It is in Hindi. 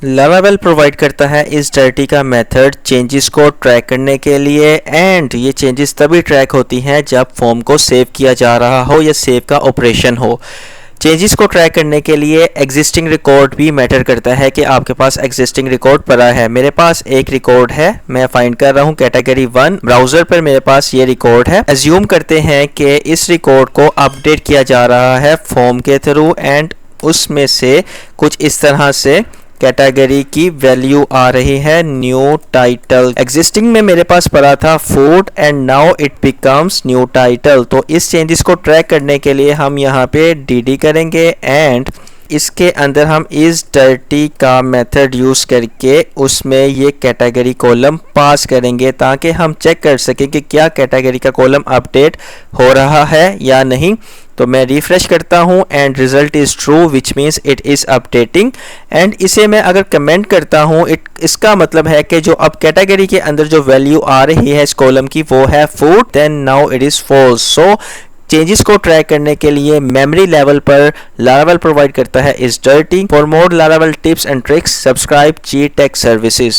लारावेल प्रोवाइड करता है इस डर्टी का मेथड चेंजेस को ट्रैक करने के लिए, एंड ये चेंजेस तभी ट्रैक होती हैं जब फॉर्म को सेव किया जा रहा हो या सेव का ऑपरेशन हो। चेंजेस को ट्रैक करने के लिए एग्जिस्टिंग रिकॉर्ड भी मैटर करता है कि आपके पास एग्जिस्टिंग रिकॉर्ड पड़ा है। मेरे पास एक रिकॉर्ड है, मैं फाइंड कर रहा हूँ कैटेगरी 1 ब्राउज़र पर, मेरे पास ये रिकॉर्ड है। एज्यूम करते हैं कि इस रिकॉर्ड को अपडेट किया जा रहा है फॉर्म के थ्रू, एंड उसमें से कुछ इस तरह से कैटेगरी की वैल्यू आ रही है न्यू टाइटल। एग्जिस्टिंग में मेरे पास पड़ा था food and now it becomes new title. तो इस चेंजेस को ट्रैक करने के लिए हम यहाँ पे dd करेंगे एंड इसके अंदर हम इस डर्टी का मेथड यूज़ करके उसमें ये कैटेगरी कॉलम पास करेंगे ताकि हम चेक कर सकें कि क्या कैटेगरी का कॉलम अपडेट हो रहा है या नहीं। तो मैं रिफ्रेश करता हूँ and result is true which means it is updating. And इसे मैं अगर कमेंट करता हूँ इसका मतलब है कि जो अब कैटेगरी के अंदर जो वैल्यू आ रही है इस कॉलम की वो है food, then now it is false. So changes को ट्रैक करने के लिए मेमोरी लेवल पर लारावेल प्रोवाइड करता है इस dirty. For more Laravel tips and tricks subscribe G tech services.